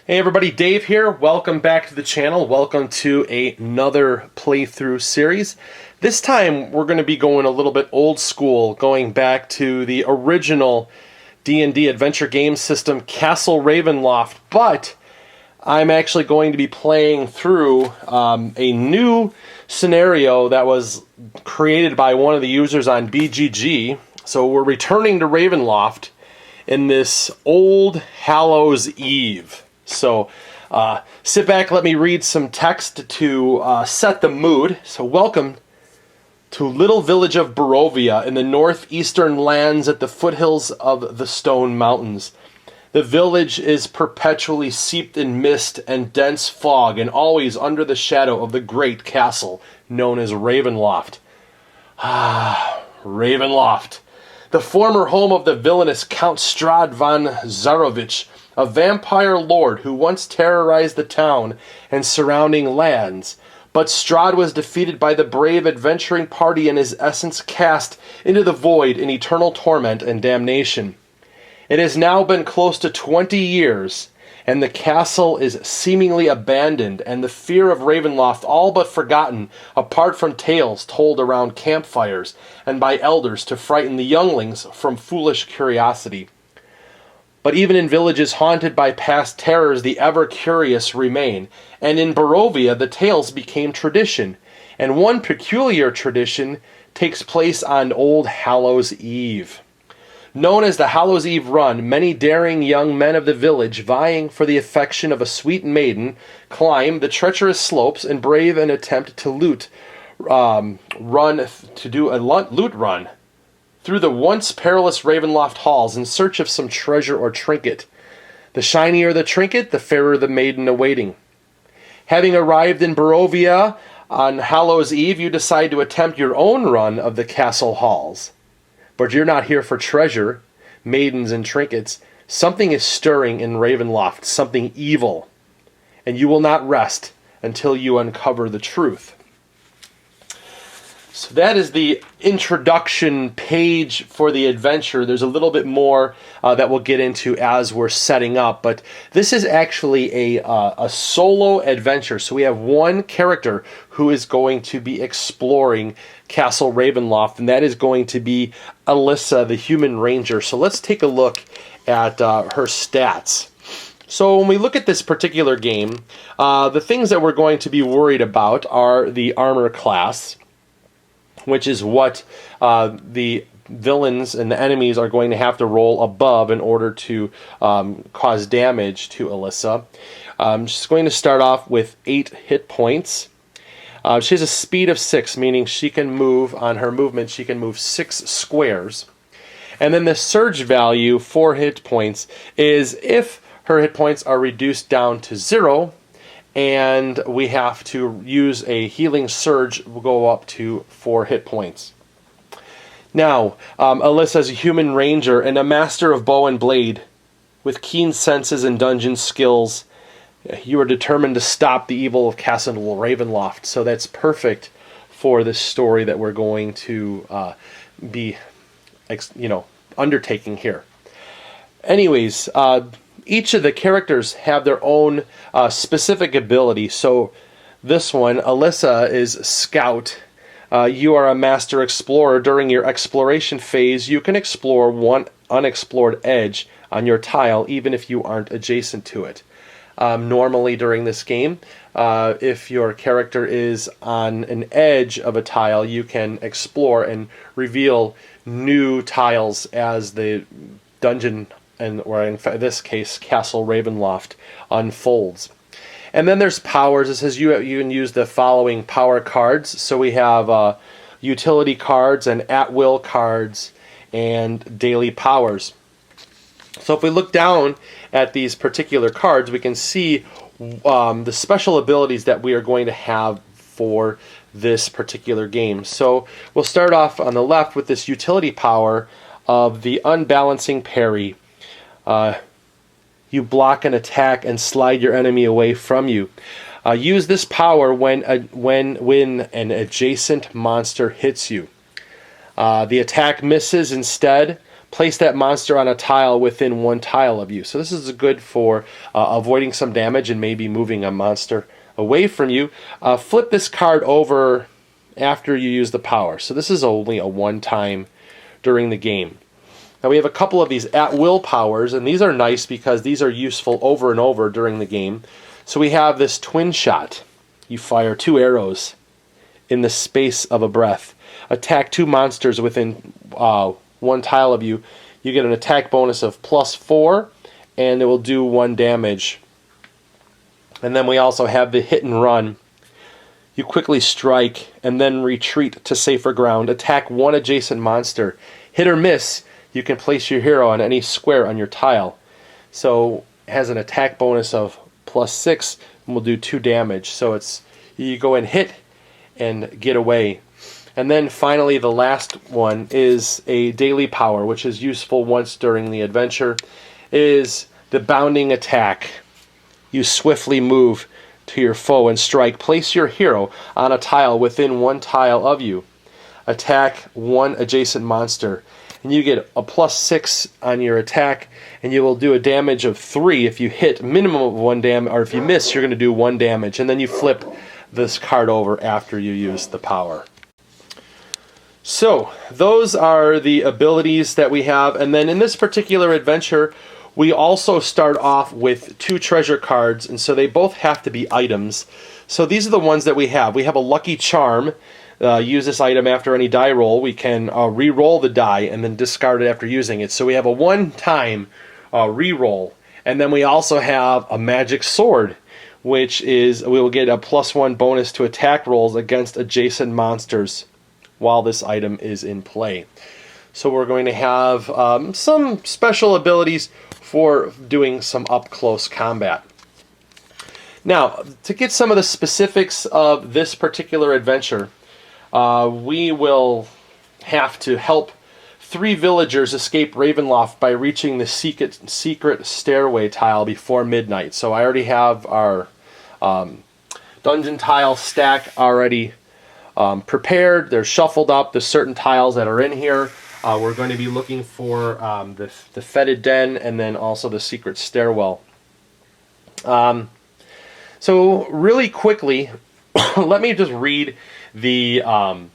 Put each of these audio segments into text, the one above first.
Hey everybody, Dave here. Welcome back to the channel. Welcome to another playthrough series. This time we're going to be going a little bit old school, going back to the original D&D adventure game system, Castle Ravenloft, but I'm actually going to be playing through a new scenario that was created by one of the users on BGG. So we're returning to Ravenloft in this old Hallows Eve. So sit back, let me read some text to set the mood. So welcome to little village of Barovia in the northeastern lands at the foothills of the Stone Mountains. The village is perpetually steeped in mist and dense fog and always under the shadow of the great castle known as Ravenloft. Ravenloft. The former home of the villainous Count Strahd von Zarovich, a vampire lord who once terrorized the town and surrounding lands. But Strahd was defeated by the brave adventuring party and his essence cast into the void in eternal torment and damnation. It has now been close to 20 years, and the castle is seemingly abandoned, and the fear of Ravenloft all but forgotten, apart from tales told around campfires and by elders to frighten the younglings from foolish curiosity. But even in villages haunted by past terrors, the ever-curious remain, and in Barovia the tales became tradition, and one peculiar tradition takes place on Old Hallows Eve. Known as the Hallows Eve Run, many daring young men of the village, vying for the affection of a sweet maiden, climb the treacherous slopes and brave an attempt to loot run through the once perilous Ravenloft halls in search of some treasure or trinket. The shinier the trinket, the fairer the maiden awaiting. Having arrived in Barovia on Hallows Eve, you decide to attempt your own run of the castle halls. But you're not here for treasure, maidens, and trinkets. Something is stirring in Ravenloft, something evil, and you will not rest until you uncover the truth. So that is the introduction page for the adventure. There's a little bit more that we'll get into as we're setting up, but this is actually a solo adventure. So we have one character who is going to be exploring Castle Ravenloft, and that is going to be Alyssa, the human ranger. So let's take a look at her stats. So when we look at this particular game, the things that we're going to be worried about are the armor class, which is what the villains and the enemies are going to have to roll above in order to cause damage to Alyssa. She's going to start off with 8 hit points. She has a speed of 6, meaning she can move, on her movement, she can move 6 squares. And then the surge value for hit points is if her hit points are reduced down to 0, and we have to use a healing surge, will go up to 4 hit points. Now, Alyssa is a human ranger and a master of bow and blade. With keen senses and dungeon skills, you are determined to stop the evil of Castle Ravenloft. So that's perfect for this story that we're going to be, undertaking here. Anyways, each of the characters have their own specific ability. So this one, Alyssa, is Scout. You are a master explorer. During your exploration phase, you can explore one unexplored edge on your tile, even if you aren't adjacent to it. Normally during this game, if your character is on an edge of a tile, you can explore and reveal new tiles as the dungeon, or in this case, Castle Ravenloft, unfolds. And then there's powers. It says you can use the following power cards. So we have utility cards and at-will cards and daily powers. So if we look down at these particular cards, we can see the special abilities that we are going to have for this particular game. So we'll start off on the left with this utility power of the Unbalancing Parry. You block an attack and slide your enemy away from you. Use this power when an adjacent monster hits you. The attack misses instead. place that monster on a tile within 1 tile of you. So this is good for avoiding some damage and maybe moving a monster away from you. Flip this card over after you use the power. So this is only a 1 time during the game. Now we have a couple of these at-will powers, and these are nice because these are useful over and over during the game. So we have this twin shot. You fire 2 arrows in the space of a breath. Attack 2 monsters within 1 tile of you. You get an attack bonus of +4, and it will do 1 damage. And then we also have the hit and run. You quickly strike and then retreat to safer ground. Attack 1 adjacent monster. Hit or miss, you can place your hero on any square on your tile. So it has an attack bonus of +6 and will do 2 damage. So it's you go and hit and get away. And then finally the last one is a daily power, which is useful once during the adventure, is the bounding attack. You swiftly move to your foe and strike. Place your hero on a tile within 1 tile of you. Attack 1 adjacent monster. And you get a +6 on your attack, and you will do a damage of 3 if you hit, minimum of 1 damage, or if you miss, you're going to do 1 damage. And then you flip this card over after you use the power. So those are the abilities that we have, and then in this particular adventure we also start off with 2 treasure cards, and so they both have to be items. So these are the ones that we have. We have a lucky charm. Use this item after any die roll. We can re-roll the die and then discard it after using it. So we have a 1-time re-roll, and then we also have a magic sword, which is we will get a +1 bonus to attack rolls against adjacent monsters while this item is in play. So we're going to have some special abilities for doing some up-close combat. Now, to get some of the specifics of this particular adventure, we will have to help 3 villagers escape Ravenloft by reaching the secret stairway tile before midnight. So I already have our dungeon tile stack already prepared. They're shuffled up. There's certain tiles that are in here. We're going to be looking for the fetid den and then also the secret stairwell. So really quickly, let me just read again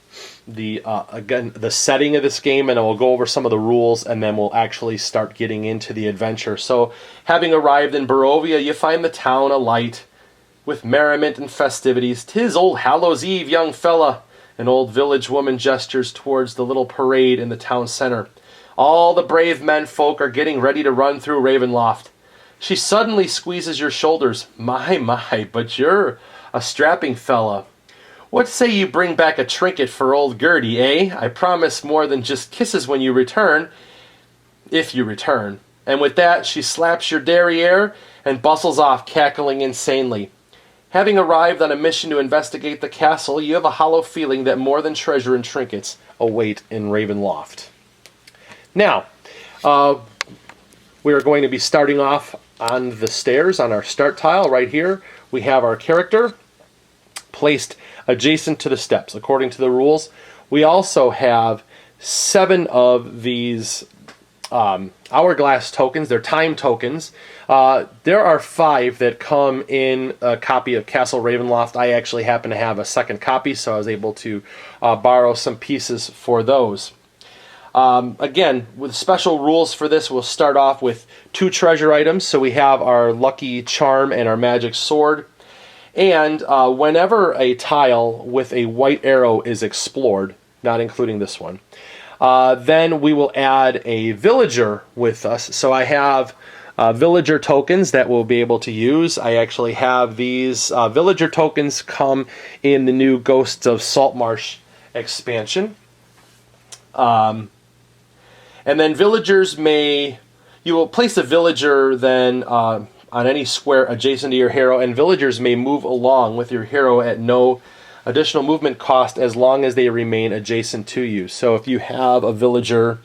the setting of this game, and we'll go over some of the rules, and then we'll actually start getting into the adventure. So, having arrived in Barovia, you find the town alight with merriment and festivities. "'Tis old Hallow's Eve, young fella." An old village woman gestures towards the little parade in the town center. "All the brave men folk are getting ready to run through Ravenloft." She suddenly squeezes your shoulders. My, but you're a strapping fella. "What say you bring back a trinket for old Gertie, eh? I promise more than just kisses when you return, if you return." And with that, she slaps your derriere and bustles off, cackling insanely. Having arrived on a mission to investigate the castle, you have a hollow feeling that more than treasure and trinkets await in Ravenloft. Now, we are going to be starting off on the stairs on our start tile right here. We have our character placed adjacent to the steps according to the rules. We also have 7 of these hourglass tokens. They're time tokens. There are 5 that come in a copy of Castle Ravenloft. I actually happen to have a second copy, so I was able to borrow some pieces for those. Again, with special rules for this, we'll start off with 2 treasure items. So we have our lucky charm and our magic sword. And whenever a tile with a white arrow is explored, not including this one, then we will add a villager with us. So I have villager tokens that we'll be able to use. I actually have these villager tokens come in the new Ghosts of Saltmarsh expansion. And then villagers you will place a villager then on any square adjacent to your hero, and villagers may move along with your hero at no additional movement cost as long as they remain adjacent to you. So if you have a villager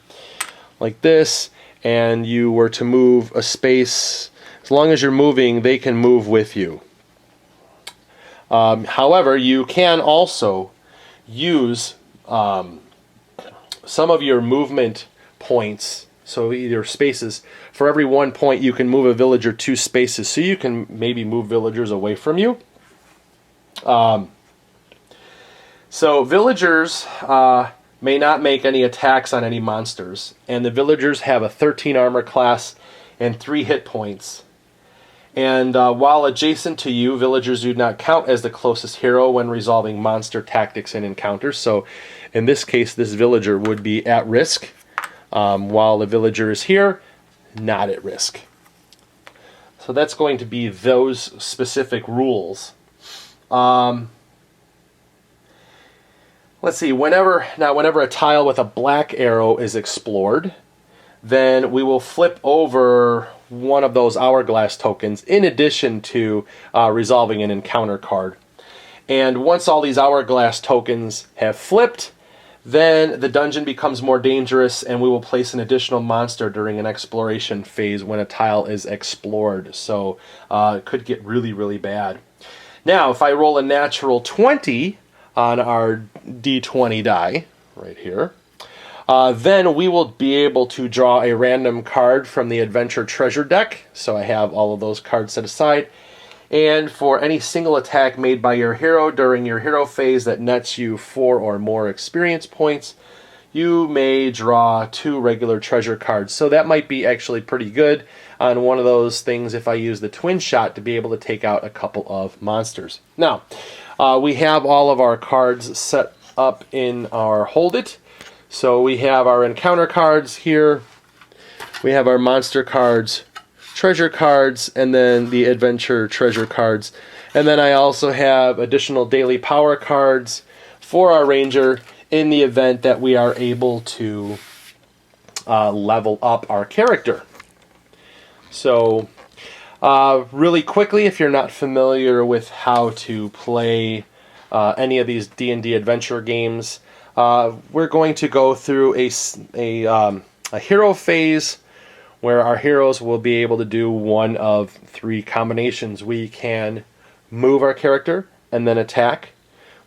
like this, and you were to move a space, as long as you're moving, they can move with you. However, you can also use some of your movement points so either spaces. For every 1 point, you can move a villager 2 spaces, so you can maybe move villagers away from you. So villagers may not make any attacks on any monsters, and the villagers have a 13 armor class and 3 hit points. And while adjacent to you, villagers do not count as the closest hero when resolving monster tactics and encounters. So in this case, this villager would be at risk, while the villager is here, not at risk. So that's going to be those specific rules. Let's see, whenever a tile with a black arrow is explored, then we will flip over one of those hourglass tokens in addition to resolving an encounter card. And once all these hourglass tokens have flipped, then the dungeon becomes more dangerous, and we will place an additional monster during an exploration phase when a tile is explored. So it could get really, really bad. Now, if I roll a natural 20 on our D20 die, right here, then we will be able to draw a random card from the Adventure Treasure deck. So I have all of those cards set aside. And for any single attack made by your hero during your hero phase that nets you 4 or more experience points, you may draw 2 regular treasure cards. So that might be actually pretty good on one of those things if I use the twin shot to be able to take out a couple of monsters. Now, we have all of our cards set up in our Hold It. So we have our encounter cards here, we have our monster cards, treasure cards, and then the adventure treasure cards. And then I also have additional daily power cards for our ranger in the event that we are able to level up our character. So really quickly, if you're not familiar with how to play any of these D&D adventure games, we're going to go through a hero phase where our heroes will be able to do one of 3 combinations. We can move our character and then attack.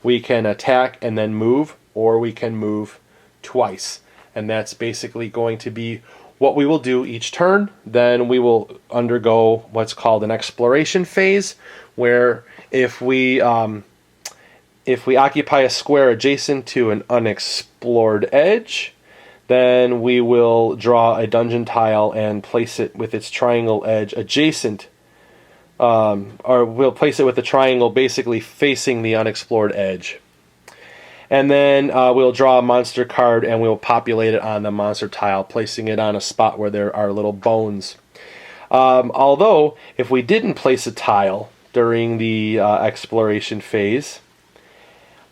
We can attack and then move, or we can move twice. And that's basically going to be what we will do each turn. Then we will undergo what's called an exploration phase, where if we occupy a square adjacent to an unexplored edge, then we will draw a dungeon tile and place it with its triangle edge adjacent, or we'll place it with the triangle basically facing the unexplored edge. And then we'll draw a monster card and we'll populate it on the monster tile, placing it on a spot where there are little bones. Although, if we didn't place a tile during the exploration phase,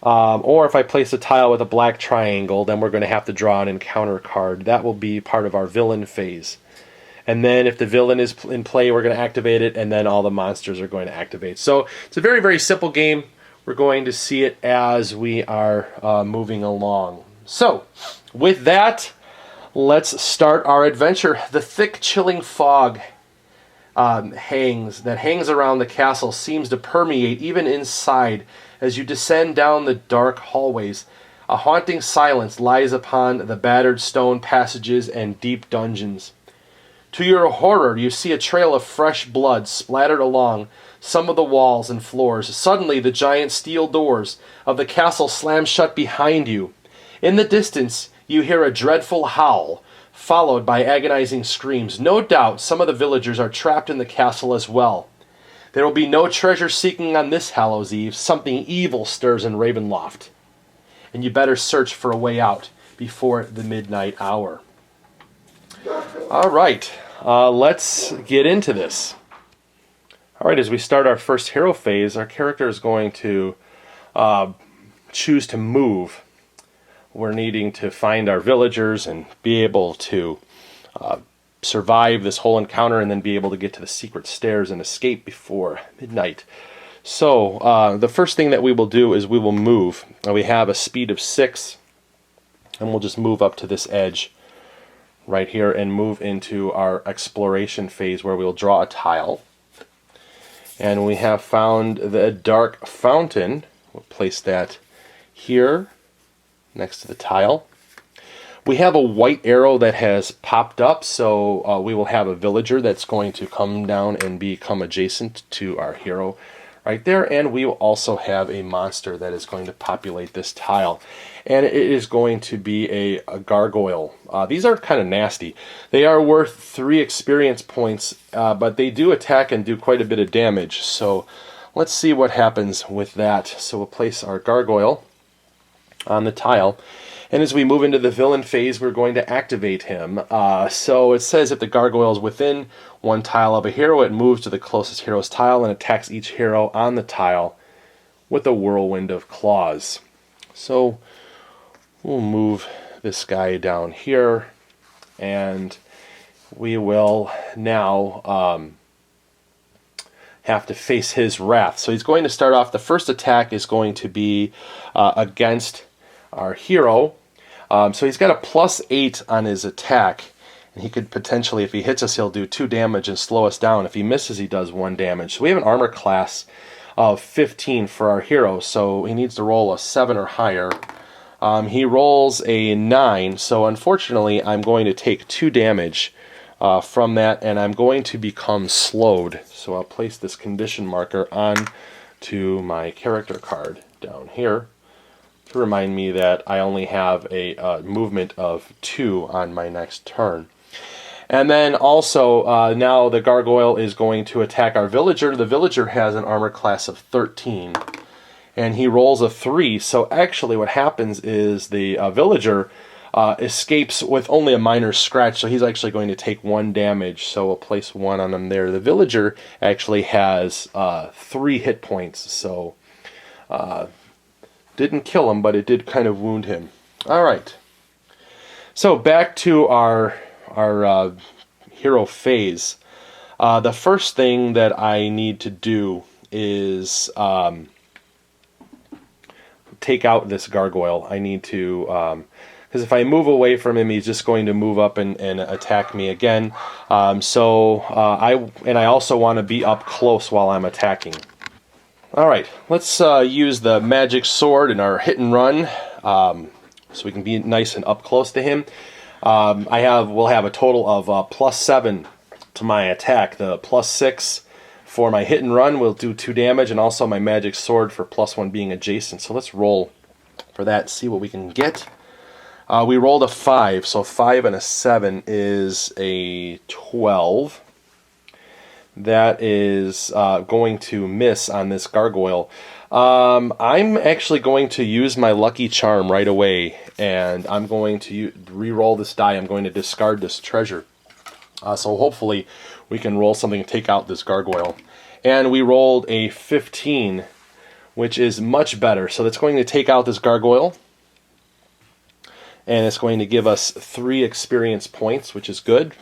or if I place a tile with a black triangle, then we're going to have to draw an encounter card. That will be part of our villain phase. And then if the villain is in play, we're going to activate it, and then all the monsters are going to activate. So it's a very, very simple game. We're going to see it as we are moving along. So with that, let's start our adventure. The thick, chilling fog hangs around the castle seems to permeate even inside. As you descend down the dark hallways, a haunting silence lies upon the battered stone passages and deep dungeons. To your horror, you see a trail of fresh blood splattered along some of the walls and floors. Suddenly, the giant steel doors of the castle slam shut behind you. In the distance, you hear a dreadful howl, followed by agonizing screams. No doubt some of the villagers are trapped in the castle as well. There will be no treasure seeking on this Hallows Eve. Something evil stirs in Ravenloft, and you better search for a way out before the midnight hour. All right, let's get into this. All right, as we start our first hero phase, our character is going to choose to move. We're needing to find our villagers and be able to survive this whole encounter and then be able to get to the secret stairs and escape before midnight. So the first thing that we will do is we will move. We have a speed of 6, and we'll just move up to this edge right here and move into our exploration phase where we'll draw a tile. And we have found the dark fountain. We'll place that here next to the tile. We have a white arrow that has popped up, so we will have a villager that's going to come down and become adjacent to our hero right there, and we will also have a monster that is going to populate this tile, and it is going to be a gargoyle. These are kind of nasty. They are worth 3 experience points, but they do attack and do quite a bit of damage, so let's see what happens with that. So we'll place our gargoyle on the tile. And as we move into the villain phase, we're going to activate him. So it says if the gargoyle is within 1 tile of a hero, it moves to the closest hero's tile and attacks each hero on the tile with a whirlwind of claws. So we'll move this guy down here, and we will now have to face his wrath. So he's going to start off, the first attack is going to be against our hero. So he's got a +8 on his attack, and he could potentially, if he hits us, he'll do 2 damage and slow us down. If he misses, he does 1 damage. So we have an armor class of 15 for our hero, so he needs to roll a 7 or higher. He rolls a 9, so unfortunately I'm going to take 2 damage from that, and I'm going to become slowed. So I'll place this condition marker on to my character card down here to remind me that I only have a movement of 2 on my next turn. And then also, now the gargoyle is going to attack our villager. The villager has an armor class of 13, and he rolls a 3. So actually what happens is the villager escapes with only a minor scratch, so he's actually going to take 1 damage, so we'll place 1 on him there. The villager actually has 3 hit points, so didn't kill him, but it did kind of wound him. Alright, so back to our hero phase. The first thing that I need to do is take out this gargoyle. I need to, because if I move away from him, he's just going to move up and attack me again. I also want to be up close while I'm attacking. Alright, let's use the magic sword in our hit and run, so we can be nice and up close to him. We'll have a total of +7 to my attack. The +6 for my hit and run will do 2 damage, and also my magic sword for +1 being adjacent. So let's roll for that, see what we can get. We rolled a 5, so 5 and a 7 is a 12. That is going to miss on this gargoyle. I'm actually going to use my lucky charm right away, and I'm going to re-roll this die. I'm going to discard this treasure. So hopefully we can roll something and take out this gargoyle. And we rolled a 15, which is much better. So that's going to take out this gargoyle, and it's going to give us 3 experience points, which is good.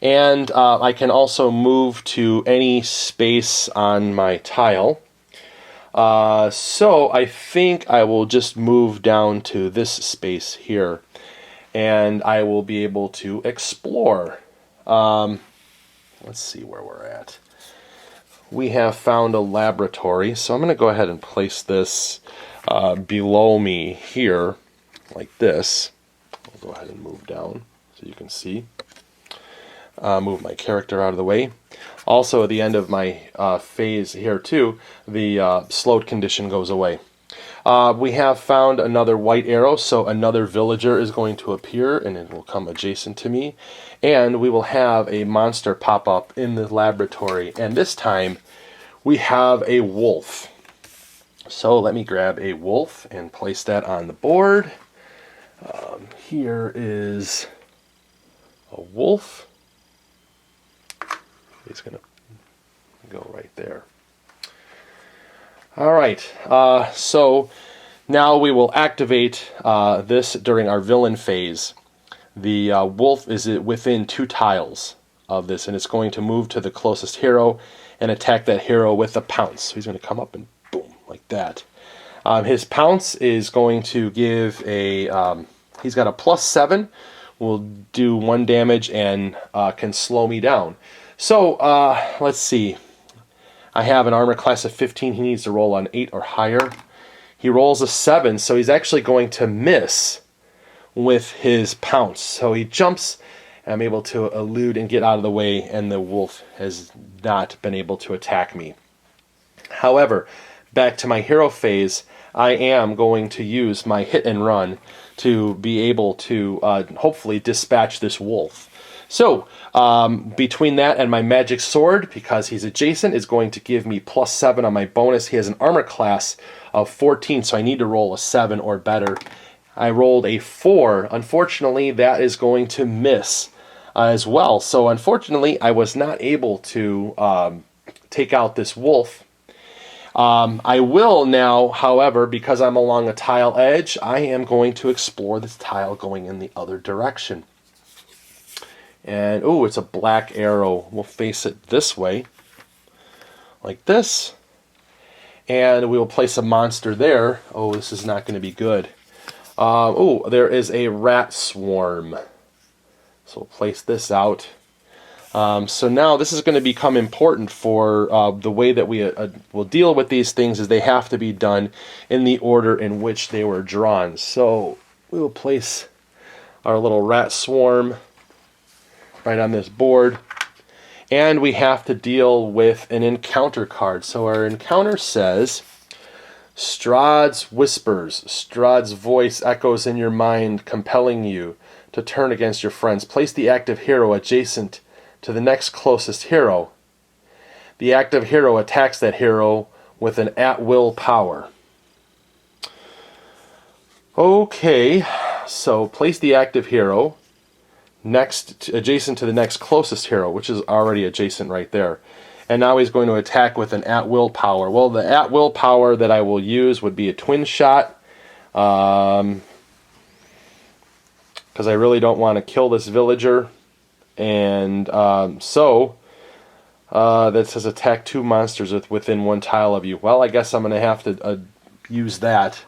And I can also move to any space on my tile. So I think I will just move down to this space here, and I will be able to explore. Let's see where we're at. We have found a laboratory, so I'm going to go ahead and place this below me here, like this. I'll go ahead and move down so you can see. Move my character out of the way. Also, at the end of my phase here too, the slowed condition goes away. We have found another white arrow, so another villager is going to appear, and it will come adjacent to me. And we will have a monster pop up in the laboratory, and this time we have a wolf. So let me grab a wolf and place that on the board. Here is a wolf. He's going to go right there. Alright, so now we will activate this during our villain phase. The wolf is within 2 tiles of this, and it's going to move to the closest hero and attack that hero with a pounce. So he's going to come up and boom, like that. His pounce is going to give a, he's got a +7, will do 1 damage and can slow me down. So, let's see. I have an armor class of 15. He needs to roll an 8 or higher. He rolls a 7, so he's actually going to miss with his pounce. So he jumps, and I'm able to elude and get out of the way, and the wolf has not been able to attack me. However, back to my hero phase, I am going to use my hit and run to be able to hopefully dispatch this wolf. So, between that and my magic sword, because he's adjacent, is going to give me +7 on my bonus. He has an armor class of 14, so I need to roll a 7 or better. I rolled a 4. Unfortunately, that is going to miss as well. So, unfortunately, I was not able to take out this wolf. I will now, however, because I'm along a tile edge, I am going to explore this tile going in the other direction. And, oh, it's a black arrow. We'll face it this way, like this. And we will place a monster there. Oh, this is not going to be good. Oh, there is a rat swarm. So we'll place this out. So now this is going to become important for the way that we will deal with these things, is they have to be done in the order in which they were drawn. So we will place our little rat swarm right on this board, and we have to deal with an encounter card. So our encounter says, Strahd's whispers. Strahd's voice echoes in your mind, compelling you to turn against your friends. Place the active hero adjacent to the next closest hero. The active hero attacks that hero with an at-will power. Okay, so place the active hero adjacent to the next closest hero, which is already adjacent right there. And now he's going to attack with an at-will power. Well, the at-will power that I will use would be a twin shot, because I really don't want to kill this villager. And that says attack 2 monsters within 1 tile of you. Well, I guess I'm going to have to use that.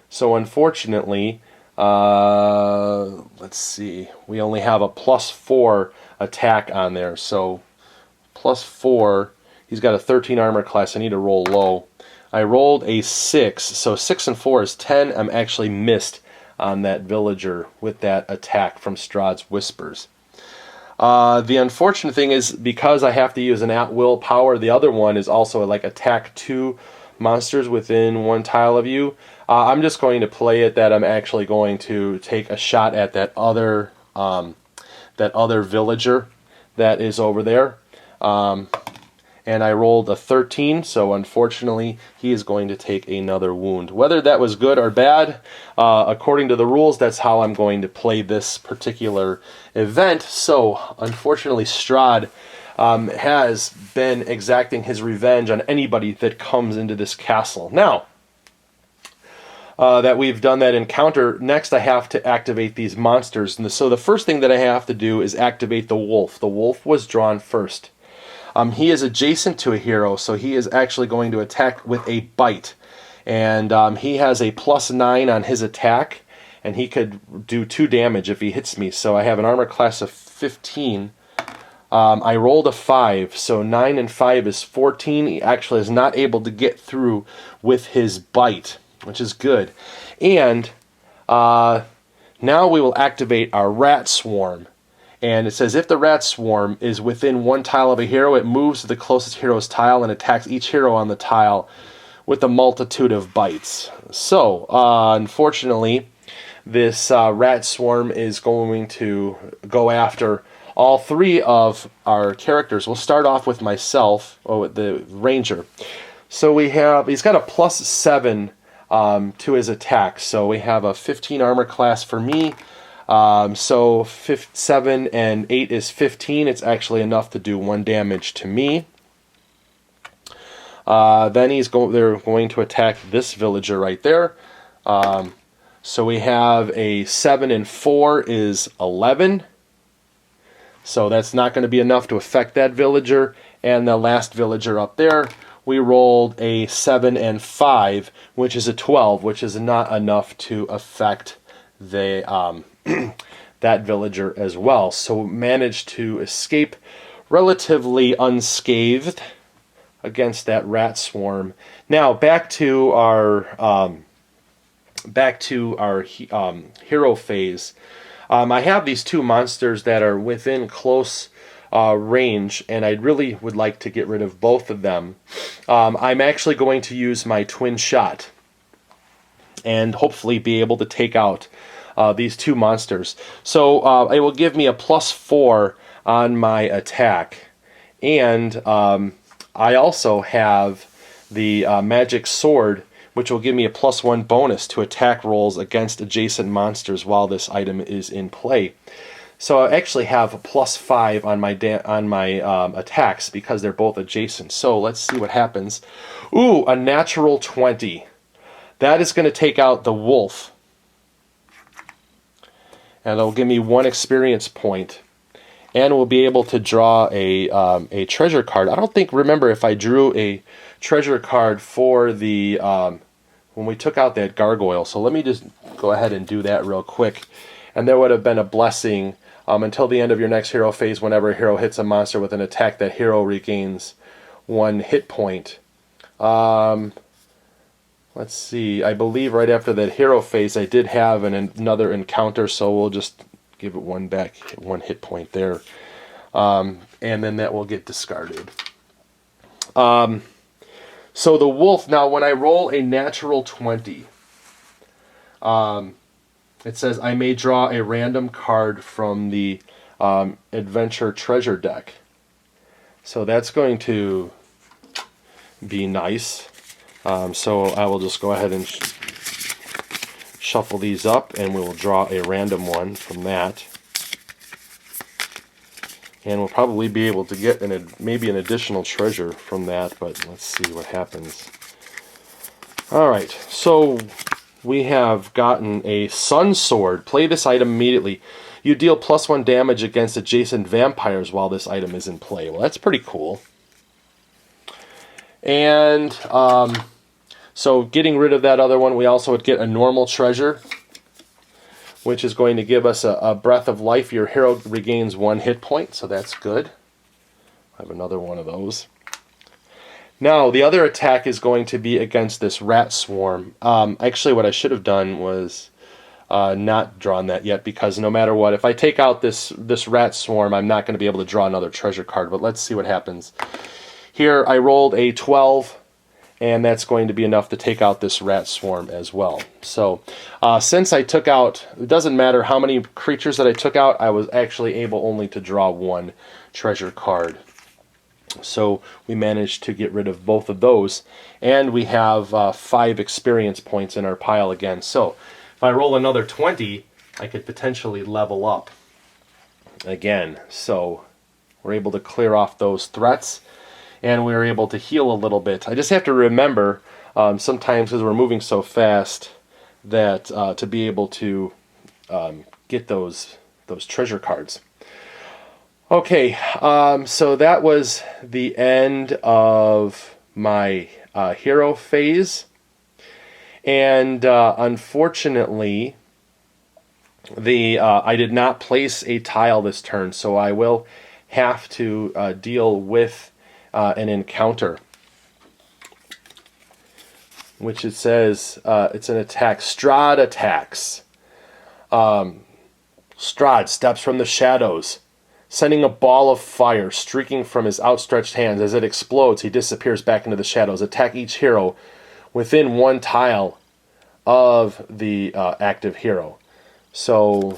So unfortunately, let's see, we only have a +4 attack on there. So +4, he's got a 13 armor class. I need to roll low. I rolled a 6, so 6 and 4 is 10. I'm actually missed on that villager with that attack from Strahd's whispers. The unfortunate thing is, because I have to use an at-will power, the other one is also like attack 2 monsters within 1 tile of you. I'm just going to play it that I'm actually going to take a shot at that other villager that is over there. And I rolled a 13, so unfortunately he is going to take another wound. Whether that was good or bad, according to the rules, that's how I'm going to play this particular event. So unfortunately, Strahd has been exacting his revenge on anybody that comes into this castle. Now that we've done that encounter, next I have to activate these monsters. And so the first thing that I have to do is activate the wolf. The wolf was drawn first. He is adjacent to a hero, so he is actually going to attack with a bite. And he has a +9 on his attack, and he could do 2 damage if he hits me. So I have an armor class of 15. I rolled a 5, so 9 and 5 is 14. He actually is not able to get through with his bite, which is good. And now we will activate our rat swarm. And it says, if the rat swarm is within 1 tile of a hero, it moves to the closest hero's tile and attacks each hero on the tile with a multitude of bites. So, unfortunately, this rat swarm is going to go after all 3 of our characters. We'll start off with myself, the ranger. So he's got a +7 to his attack. So we have a 15 armor class for me. So 7 and 8 is 15. It's actually enough to do 1 damage to me. Then they're going to attack this villager right there. So we have a 7 and 4 is 11. So that's not going to be enough to affect that villager. And the last villager up there, we rolled a 7 and 5, which is a 12, which is not enough to affect the that villager as well. So managed to escape relatively unscathed against that rat swarm. Now back to our back to our hero phase. I have these two monsters that are within close range, and I really would like to get rid of both of them. I'm actually going to use my twin shot and hopefully be able to take out these two monsters. So it will give me a +4 on my attack, and I also have the magic sword, which will give me a +1 bonus to attack rolls against adjacent monsters while this item is in play. So I actually have a +5 on my attacks because they're both adjacent. So let's see what happens. Ooh, a natural 20. That is going to take out the wolf, and it'll give me 1 experience point, and we'll be able to draw a treasure card. I don't remember if I drew a treasure card for the when we took out that gargoyle. So let me just go ahead and do that real quick, and there would have been a blessing. Until the end of your next hero phase, whenever a hero hits a monster with an attack, that hero regains 1 hit point. Let's see, I believe right after that hero phase I did have another encounter, so we'll just give it 1 hit point there. And then that will get discarded. So the wolf, now when I roll a natural 20, it says I may draw a random card from the adventure treasure deck. So that's going to be nice. So I will just go ahead and shuffle these up, and we will draw a random one from that. And we'll probably be able to get maybe an additional treasure from that, but let's see what happens. Alright, so we have gotten a Sun Sword. Play this item immediately. You deal +1 damage against adjacent vampires while this item is in play. Well, that's pretty cool. And so getting rid of that other one, we also would get a normal treasure, which is going to give us a breath of life. Your hero regains 1 hit point, so that's good. I have another one of those. Now, the other attack is going to be against this rat swarm. Actually, what I should have done was not drawn that yet, because no matter what, if I take out this rat swarm, I'm not going to be able to draw another treasure card. But let's see what happens. Here, I rolled a 12. And that's going to be enough to take out this rat swarm as well. So since I took out, it doesn't matter how many creatures that I took out, I was actually able only to draw 1 treasure card. So we managed to get rid of both of those, and we have 5 experience points in our pile again. So if I roll another 20, I could potentially level up again. So we're able to clear off those threats, and we were able to heal a little bit. I just have to remember sometimes, because we're moving so fast, that to be able to get those treasure cards. Okay, so that was the end of my hero phase, and unfortunately, I did not place a tile this turn, so I will have to deal with an encounter, which it says it's an attack. Strahd attacks. Strahd steps from the shadows, sending a ball of fire streaking from his outstretched hands. As it explodes, he disappears back into the shadows. Attack each hero within 1 tile of the active hero. So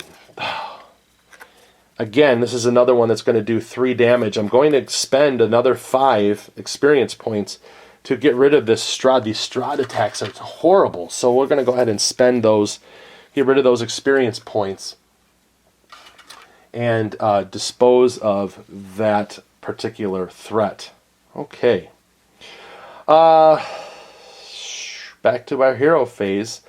again, this is another one that's going to do 3 damage. I'm going to spend another 5 experience points to get rid of this Strahd. These Strahd attacks are horrible. So we're going to go ahead and spend those, get rid of those experience points, and dispose of that particular threat. Okay. Back to our hero phase.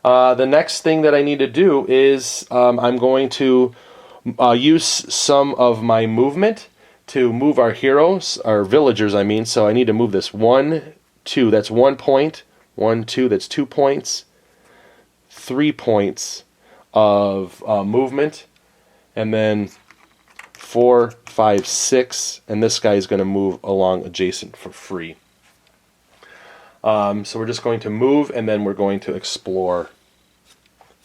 The next thing that I need to do is I'm going to use some of my movement to move our heroes, our villagers I mean. So I need to move this 1, 2, that's 1 point, 1, 2, that's 2 points, 3 points of movement, and then 4, 5, 6, and this guy is going to move along adjacent for free. So we're just going to move, and then we're going to explore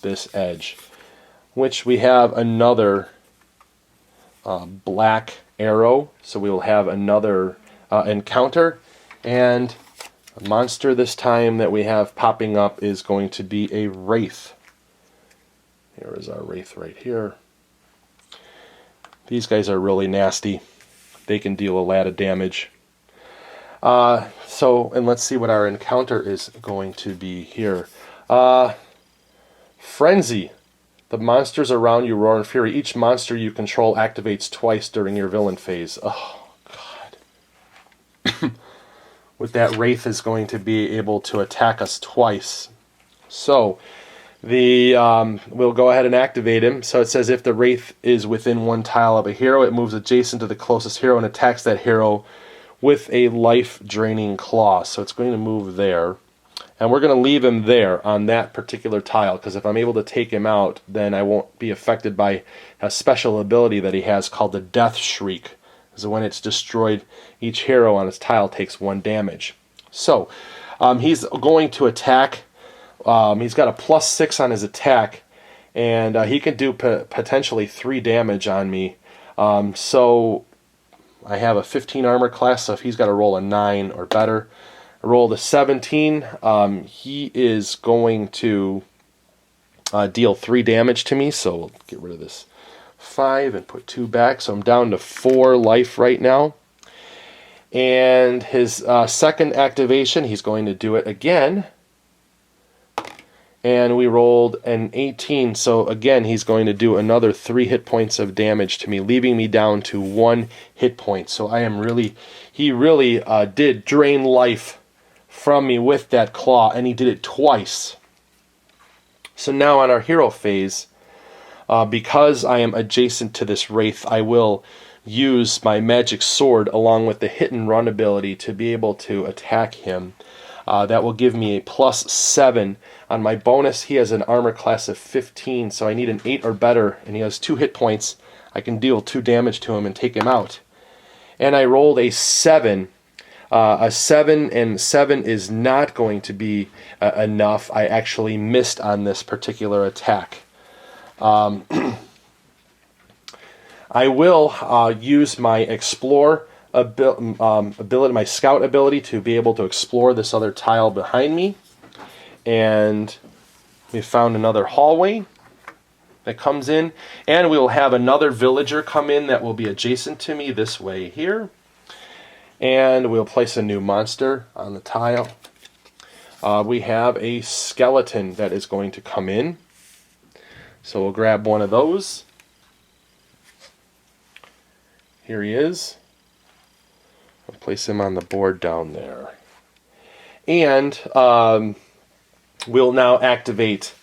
this edge, which we have another black arrow, so we will have another encounter, and the monster this time that we have popping up is going to be a wraith. Here is our wraith right here. These guys are really nasty. They can deal a lot of damage. And let's see what our encounter is going to be here. Frenzy. The monsters around you roar in fury. Each monster you control activates twice during your villain phase. Oh, God. With that, Wraith is going to be able to attack us twice. So, we'll go ahead and activate him. So it says if the Wraith is within one tile of a hero, it moves adjacent to the closest hero and attacks that hero with a life-draining claw. So it's going to move there. And we're going to leave him there on that particular tile, because if I'm able to take him out, then I won't be affected by a special ability that he has called the Death Shriek. So when it's destroyed, each hero on his tile takes 1 damage. So he's going to attack. He's got a +6 on his attack, and he can do potentially 3 damage on me. So I have a 15 armor class, so if he's got to roll a 9 or better, I rolled a 17. He is going to deal 3 damage to me, so we'll get rid of this 5 and put 2 back. So I'm down to 4 life right now. And his second activation, he's going to do it again. And we rolled an 18, so again he's going to do another 3 hit points of damage to me, leaving me down to 1 hit point. So he really did drain life from me with that claw, and he did it twice. So now on our hero phase, because I am adjacent to this Wraith, I will use my magic sword along with the hit and run ability to be able to attack him. That will give me a +7 on my bonus. He has an armor class of 15, so I need an 8 or better, and he has 2 hit points. I can deal 2 damage to him and take him out. And I rolled a 7. A 7, and 7 is not going to be enough. I actually missed on this particular attack. I will use my explore ability, my scout ability, to be able to explore this other tile behind me. And we found another hallway that comes in, and we will have another villager come in that will be adjacent to me this way here. And we'll place a new monster on the tile. We have a skeleton that is going to come in, so we'll grab one of those. Here he is. I'll place him on the board down there. And we'll now activate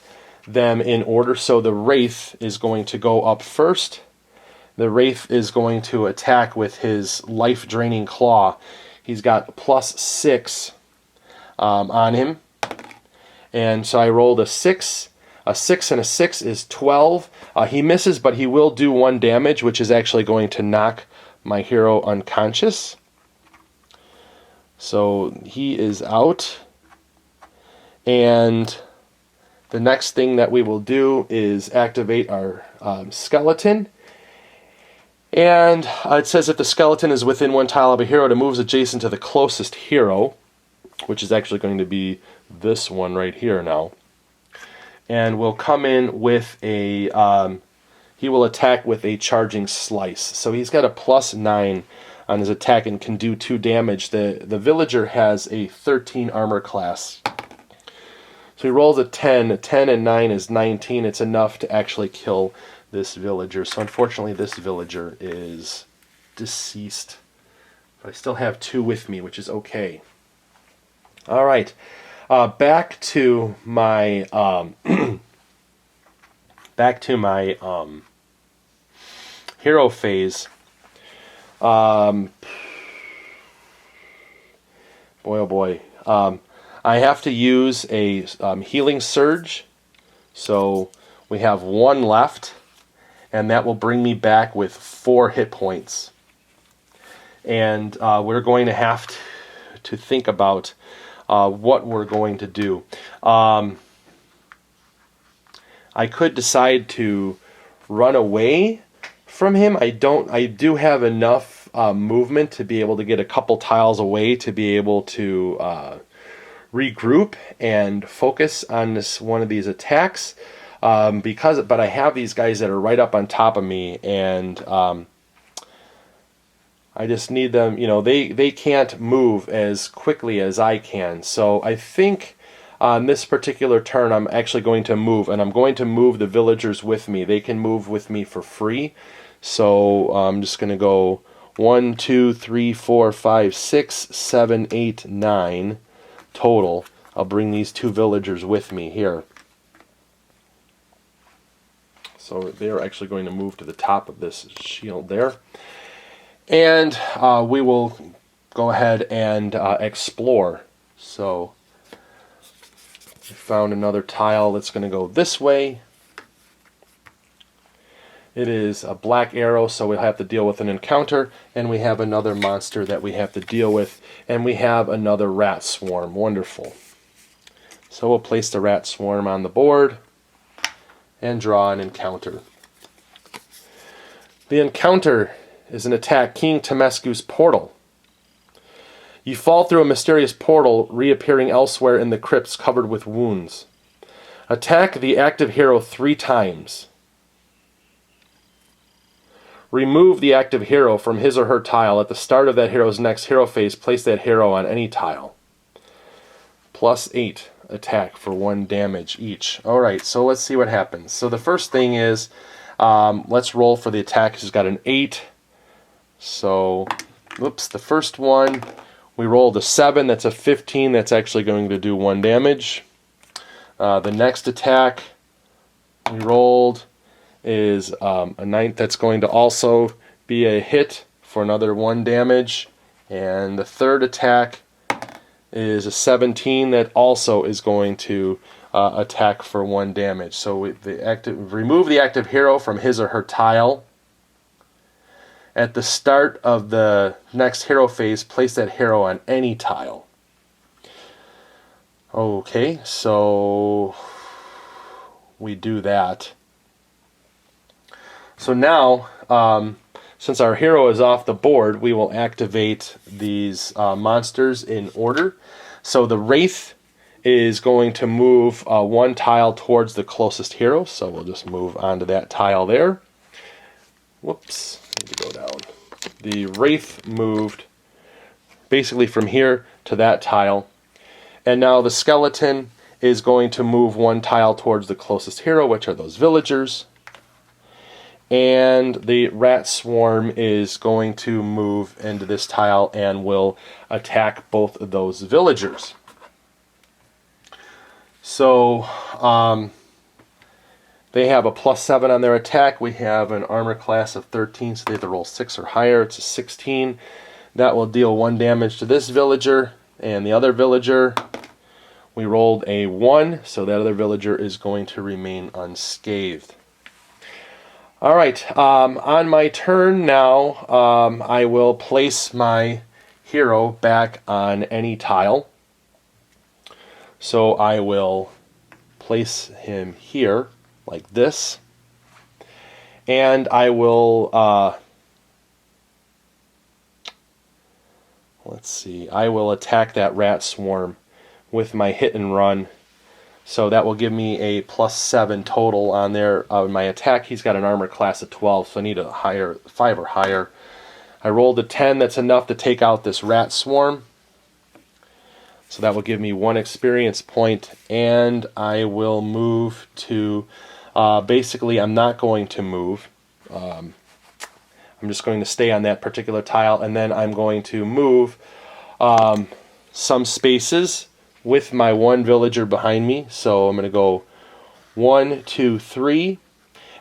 them in order. So the Wraith is going to go up first. The Wraith is going to attack with his life-draining claw. He's got +6 on him. And so I rolled a 6. A 6 and a 6 is 12. He misses, but he will do 1 damage, which is actually going to knock my hero unconscious. So he is out. And the next thing that we will do is activate our skeleton. And it says if the skeleton is within 1 tile of a hero, it moves adjacent to the closest hero, which is actually going to be this one right here now. And will come in with a, he will attack with a charging slice. So he's got a +9 on his attack and can do 2 damage. The villager has a 13 armor class. So he rolls a 10. 10 and 9 is 19. It's enough to actually kill this villager. So unfortunately this villager is deceased. But I still have 2 with me, which is okay. Alright. Back to my hero phase. Boy oh boy. I have to use a healing surge. So we have 1 left, and that will bring me back with 4 hit points. And we're going to have to think about what we're going to do. I could decide to run away from him. I do have enough movement to be able to get a couple tiles away to be able to regroup and focus on one of these attacks. But I have these guys that are right up on top of me, and I just need them. They can't move as quickly as I can. So I think on this particular turn, I'm actually going to move, and I'm going to move the villagers with me. They can move with me for free. So I'm just going to go 1, 2, 3, 4, 5, 6, 7, 8, 9 total. I'll bring these 2 villagers with me here. So they're actually going to move to the top of this shield there. And we will go ahead and explore. So we found another tile that's going to go this way. It is a black arrow, so we'll have to deal with an encounter, and we have another monster that we have to deal with, and we have another rat swarm. Wonderful. So we'll place the rat swarm on the board and draw an encounter. The encounter is an attack, King Temescu's Portal. You fall through a mysterious portal, reappearing elsewhere in the crypts covered with wounds. Attack the active hero 3 times. Remove the active hero from his or her tile. At the start of that hero's next hero phase, place that hero on any tile. +8 attack for 1 damage each. Alright, so let's see what happens. So the first thing is, let's roll for the attack. He's got an 8. So, whoops, the first one, we rolled a 7. That's a 15. That's actually going to do 1 damage. The next attack we rolled is a 9. That's going to also be a hit for another 1 damage. And the third attack is a 17 that also is going to attack for 1 damage. So remove the active hero from his or her tile. At the start of the next hero phase, place that hero on any tile. Okay, so we do that. So now, since our hero is off the board, we will activate these monsters in order. So the Wraith is going to move 1 tile towards the closest hero, so we'll just move onto that tile there. Whoops, need to go down. The Wraith moved basically from here to that tile. And now the Skeleton is going to move 1 tile towards the closest hero, which are those villagers. And the rat swarm is going to move into this tile and will attack both of those villagers. So they have a +7 on their attack. We have an armor class of 13, so they have to roll 6 or higher. It's a 16. That will deal 1 damage to this villager. And the other villager, we rolled a 1, so that other villager is going to remain unscathed. Alright, on my turn now, I will place my hero back on any tile. So I will place him here, like this. And I will, let's see, I will attack that rat swarm with my hit and run. So that will give me a +7 total on there. My attack, he's got an armor class of 12, so I need a higher 5 or higher. I rolled a 10. That's enough to take out this rat swarm. So that will give me 1 experience point, and I will move to, basically I'm not going to move. I'm just going to stay on that particular tile, and then I'm going to move some spaces with my 1 villager behind me. So I'm going to go 1, 2, 3,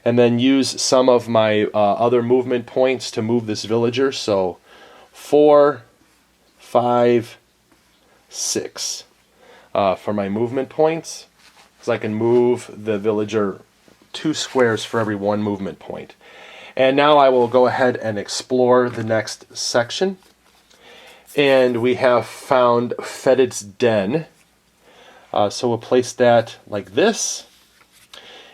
and then use some of my other movement points to move this villager. So 4, 5, 6 for my movement points, so I can move the villager 2 squares for every 1 movement point. And now I will go ahead and explore the next section. And we have found Fetid's Den. So we'll place that like this.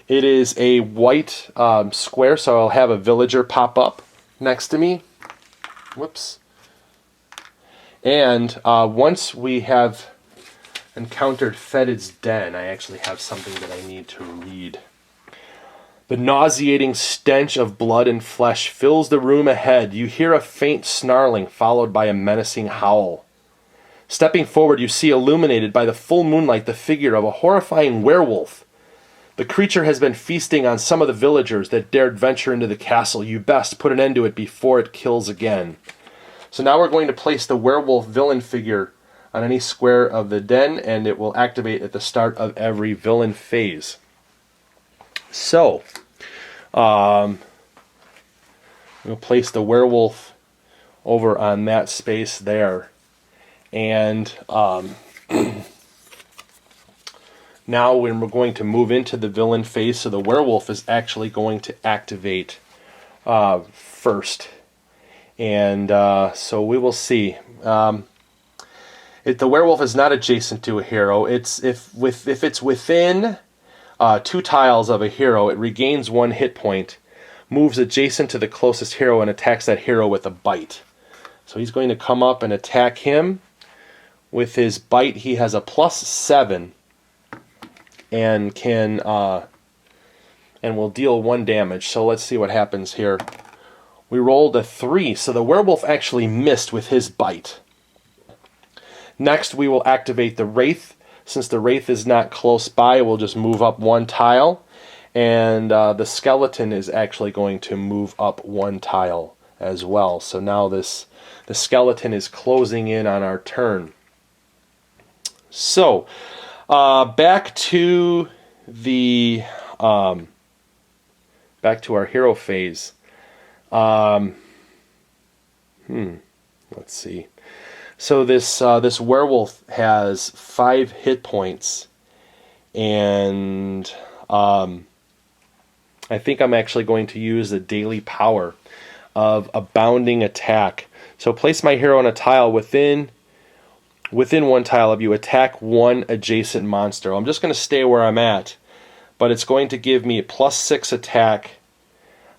It is a white square, so I'll have a villager pop up next to me. Whoops. And once we have encountered Fetid's den, I actually have something that I need to read. The nauseating stench of blood and flesh fills the room ahead. You hear a faint snarling, followed by a menacing howl. Stepping forward, you see illuminated by the full moonlight the figure of a horrifying werewolf. The creature has been feasting on some of the villagers that dared venture into the castle. You best put an end to it before it kills again. So now we're going to place the werewolf villain figure on any square of the den, and it will activate at the start of every villain phase. So, we'll place the werewolf over on that space there. And now when we're going to move into the villain phase, so the werewolf is actually going to activate first. And so we will see. The werewolf is not adjacent to a hero. If it's within 2 tiles of a hero, it regains 1 hit point, moves adjacent to the closest hero, and attacks that hero with a bite. So he's going to come up and attack him. With his bite, he has a +7 and can and will deal 1 damage. So let's see what happens here. We rolled a 3, so the werewolf actually missed with his bite. Next, we will activate the Wraith. Since the Wraith is not close by, we'll just move up 1 tile. And the skeleton is actually going to move up 1 tile as well. So now the skeleton is closing in on our turn. So, back to our hero phase. Let's see. So this werewolf has 5 hit points, and I think I'm actually going to use the daily power of Abounding Attack. So place my hero on a tile within 1 tile of you. Attack 1 adjacent monster. I'm just going to stay where I'm at, but it's going to give me a +6 attack.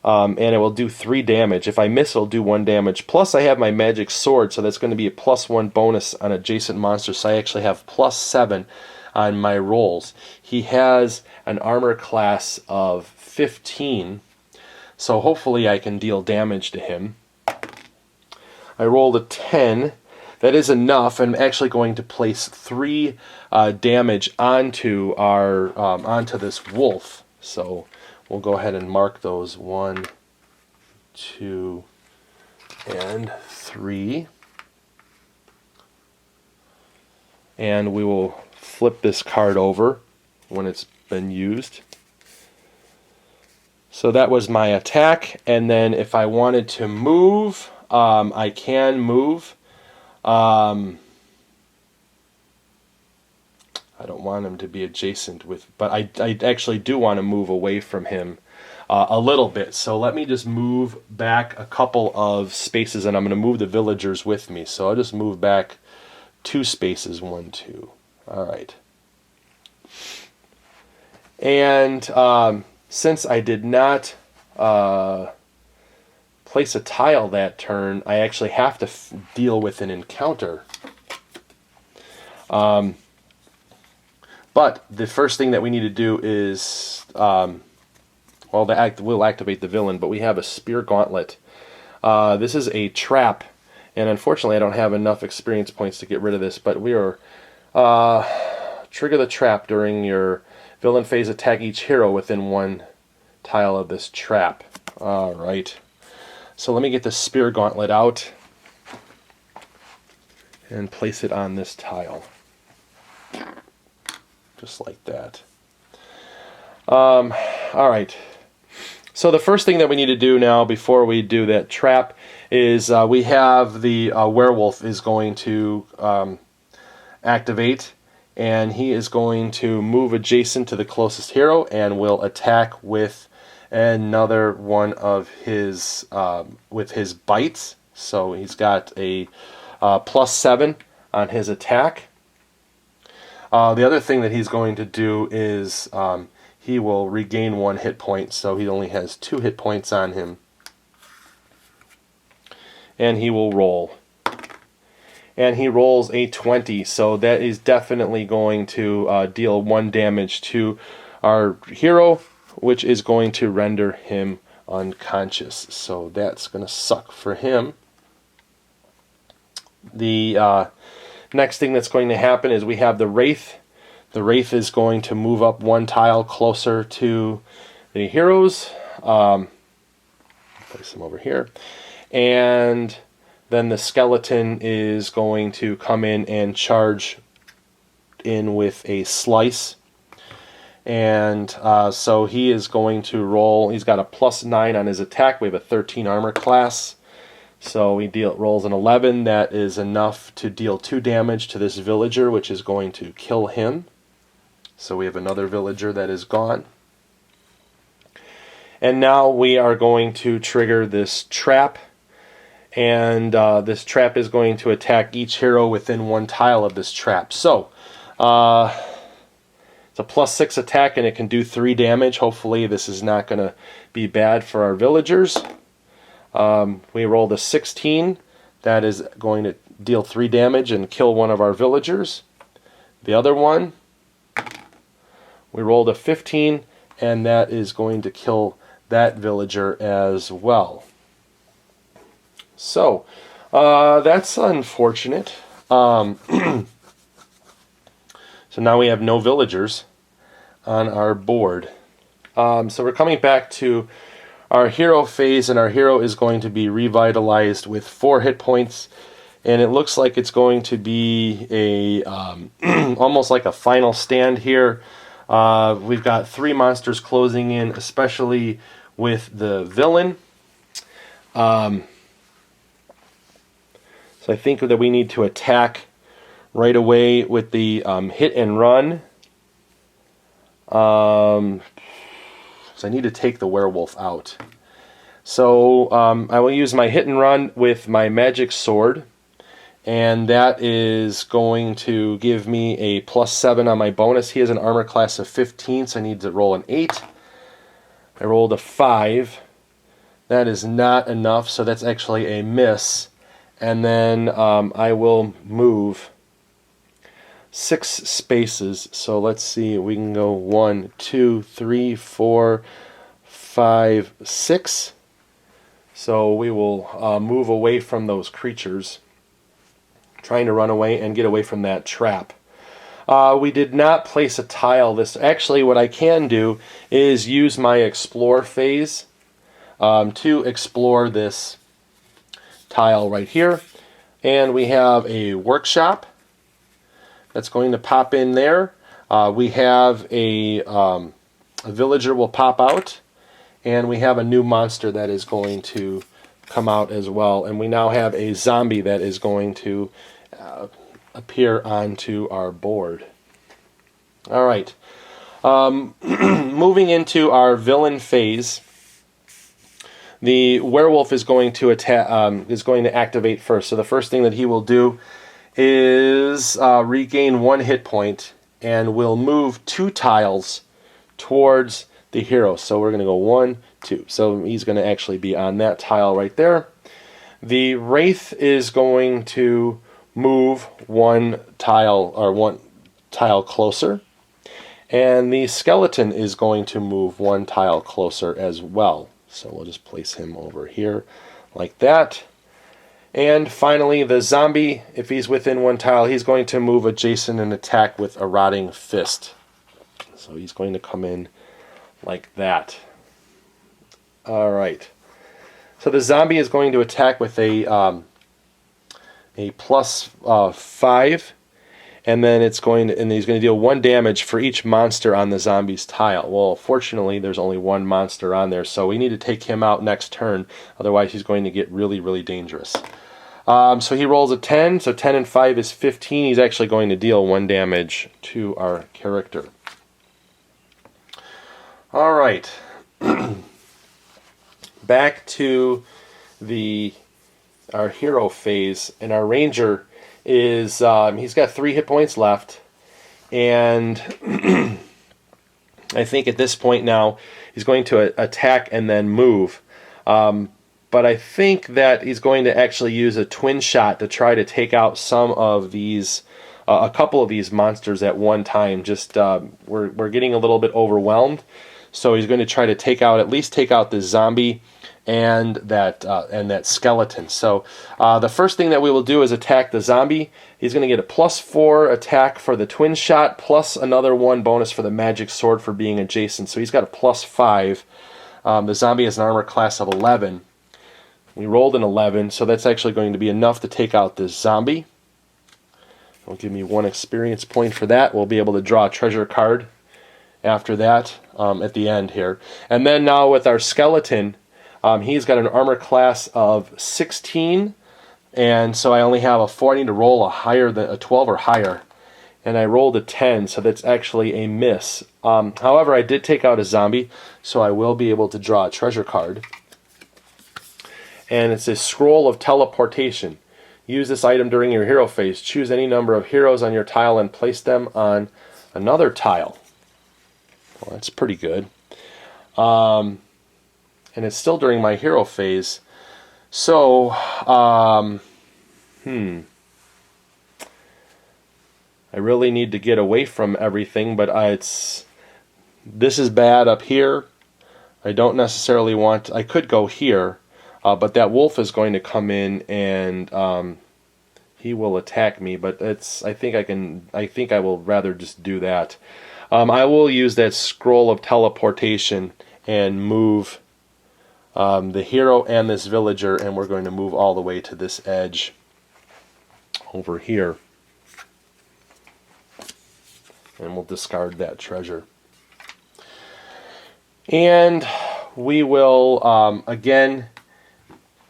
And it will do 3 damage. If I miss, it'll do 1 damage. Plus, I have my magic sword, so that's going to be a +1 bonus on adjacent monsters. So I actually have +7 on my rolls. He has an armor class of 15, so hopefully I can deal damage to him. I rolled a 10. That is enough. I'm actually going to place 3 damage onto this wolf. So we'll go ahead and mark those 1, 2, and 3. And we will flip this card over when it's been used. So that was my attack. And then if I wanted to move, I can move. I don't want him to be adjacent but I actually do want to move away from him a little bit. So let me just move back a couple of spaces, and I'm going to move the villagers with me. So I'll just move back 2 spaces, 1, 2. All right. And since I did not place a tile that turn, I actually have to deal with an encounter. But the first thing that we need to do is, we'll activate the villain, but we have a spear gauntlet. This is a trap, and unfortunately I don't have enough experience points to get rid of this, but we are, trigger the trap during your villain phase. Attack each hero within 1 tile of this trap. Alright, so let me get the spear gauntlet out and place it on this tile. Just like that. Alright. So the first thing that we need to do now before we do that trap is we have the werewolf is going to activate, and he is going to move adjacent to the closest hero and will attack with another one of his with his bites. So he's got a +7 on his attack. The other thing that he's going to do is he will regain 1 hit point, so he only has 2 hit points on him. And he will roll. And he rolls a 20, so that is definitely going to deal 1 damage to our hero, which is going to render him unconscious. So that's going to suck for him. The next thing that's going to happen is we have the Wraith. The Wraith is going to move up 1 tile closer to the heroes. Place him over here. And then the Skeleton is going to come in and charge in with a Slice. And so he is going to roll. He's got a +9 on his attack. We have a 13 armor class. So he rolls an 11. That is enough to deal 2 damage to this villager, which is going to kill him. So we have another villager that is gone. And now we are going to trigger this trap. And this trap is going to attack each hero within 1 tile of this trap. So, it's a +6 attack, and it can do 3 damage. Hopefully this is not going to be bad for our villagers. We rolled a 16. That is going to deal 3 damage and kill one of our villagers. The other one, we rolled a 15, and that is going to kill that villager as well. So, that's unfortunate. So now we have no villagers on our board. So we're coming back to our hero phase, and our hero is going to be revitalized with 4 hit points. And it looks like it's going to be a almost like a final stand here. We've got 3 monsters closing in, especially with the villain. So I think that we need to attack right away with the hit and run. So I need to take the werewolf out. So I will use my hit and run with my magic sword. And that is going to give me a +7 on my bonus. He has an armor class of 15, so I need to roll an 8. I rolled a 5. That is not enough, so that's actually a miss. And then I will move 6 spaces. So let's see, we can go 1, 2, 3, 4, 5, 6. So we will move away from those creatures, trying to run away and get away from that trap. We did not place a tile. Actually, what I can do is use my explore phase to explore this tile right here. And we have a workshop that's going to pop in there. We have a villager will pop out, and we have a new monster that is going to come out as well. And we now have a zombie that is going to appear onto our board. All right. Moving into our villain phase, the werewolf is going to activate first. So the first thing that he will do is regain 1 hit point, and will move 2 tiles towards the hero. So we're going to go 1, 2. So he's going to actually be on that tile right there. The wraith is going to move 1 tile closer, and the skeleton is going to move 1 tile closer as well. So we'll just place him over here like that. And finally, the zombie, if he's within 1 tile, he's going to move adjacent and attack with a rotting fist. So he's going to come in like that. All right. So the zombie is going to attack with a +5, and then he's going to deal 1 damage for each monster on the zombie's tile. Well, fortunately, there's only 1 monster on there, so we need to take him out next turn. Otherwise, he's going to get really, really dangerous. So he rolls a 10, so 10 and 5 is 15. He's actually going to deal 1 damage to our character. All right. Back to our hero phase, and our ranger is he's got 3 hit points left, and I think at this point now he's going to attack and then move. But I think that he's going to actually use a twin shot to try to take out some of these, a couple of these monsters at one time. Just we're getting a little bit overwhelmed, so he's going to try to at least take out the zombie and that skeleton. So the first thing that we will do is attack the zombie. He's going to get a +4 attack for the twin shot, plus another 1 bonus for the magic sword for being adjacent. So he's got a +5. The zombie has an armor class of 11. We rolled an 11, so that's actually going to be enough to take out this zombie. It'll give me 1 experience point for that. We'll be able to draw a treasure card after that at the end here. And then now with our skeleton, he's got an armor class of 16, and so I only have a 4. I need to roll a 12 or higher. And I rolled a 10, so that's actually a miss. However, I did take out a zombie, so I will be able to draw a treasure card. And it's a scroll of teleportation. Use this item during your hero phase. Choose any number of heroes on your tile and place them on another tile. Well, that's pretty good. And it's still during my hero phase. So, I really need to get away from everything, but this is bad up here. I don't necessarily want... I could go here. But that wolf is going to come in and he will attack me. But I think I will rather just do that. I will use that scroll of teleportation and move the hero and this villager, and we're going to move all the way to this edge over here. And we'll discard that treasure. And we will again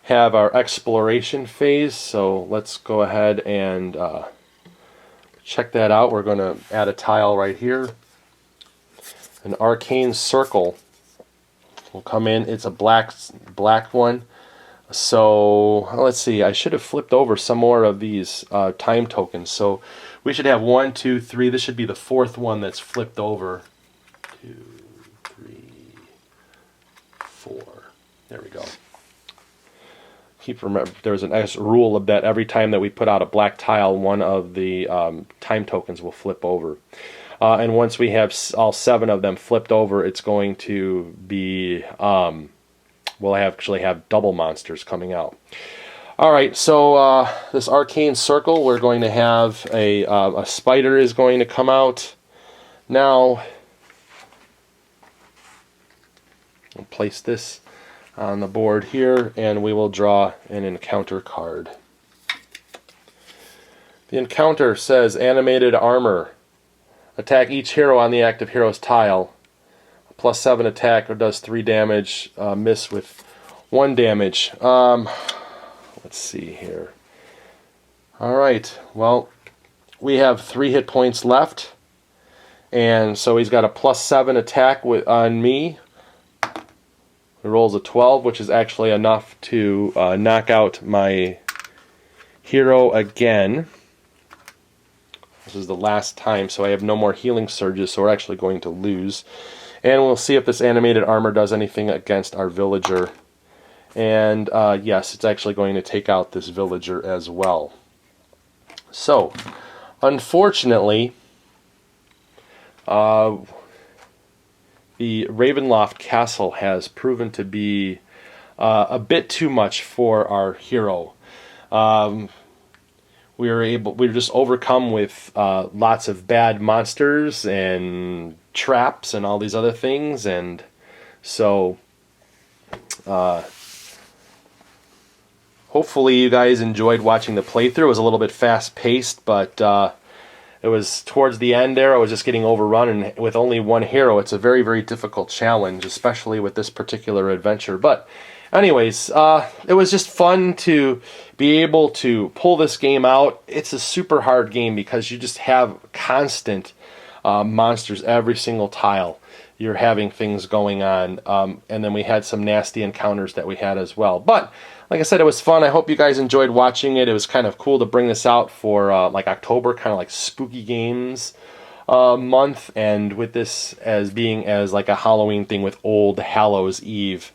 have our exploration phase, so let's go ahead and check that out. We're going to add a tile right here. An arcane circle will come in. It's a black one. So let's see, I should have flipped over some more of these time tokens. So we should have 1, 2, 3. This should be the 4th one that's flipped over. 2, 3, 4. There we go. Remember, there's a nice rule of that every time that we put out a black tile, one of the time tokens will flip over. And once we have all 7 of them flipped over, it's going to be, we'll actually have double monsters coming out. Alright, so this arcane circle, we're going to have a spider is going to come out. Now, we'll place this on the board here, and we will draw an encounter card. The encounter says animated armor. Attack each hero on the active hero's tile. +7 attack, or does 3 damage. Miss with 1 damage. Let's see here. Alright, well, we have 3 hit points left, and so he's got a +7 attack on me. He rolls a 12, which is actually enough to knock out my hero again. This is the last time, so I have no more healing surges, so we're actually going to lose. And we'll see if this animated armor does anything against our villager. And yes, it's actually going to take out this villager as well. So, unfortunately, the Ravenloft Castle has proven to be a bit too much for our hero. We were just overcome with lots of bad monsters and traps and all these other things, and so hopefully you guys enjoyed watching the playthrough. It was a little bit fast-paced, but it was towards the end there. I was just getting overrun, and with only 1 hero, it's a very, very difficult challenge, especially with this particular adventure. But anyways, it was just fun to be able to pull this game out. It's a super hard game because you just have constant monsters every single tile. You're having things going on, and then we had some nasty encounters that we had as well. But like I said, it was fun. I hope you guys enjoyed watching it. It was kind of cool to bring this out for like October, kind of like spooky games. month, and with this as being as like a Halloween thing with Old Hallows Eve.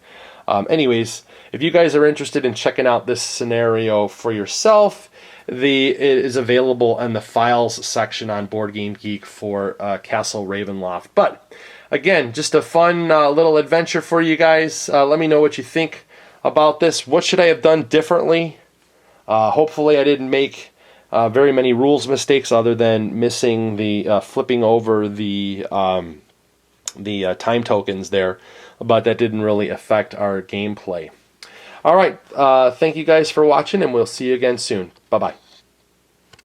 Anyways, if you guys are interested in checking out this scenario for yourself, it is available in the files section on Board Game Geek for Castle Ravenloft. But again, just a fun little adventure for you guys. Let me know what you think about this. What should I have done differently? Hopefully I didn't make very many rules mistakes other than missing the flipping over the time tokens there, but that didn't really affect our gameplay. All right, thank you guys for watching, and we'll see you again soon. Bye-bye.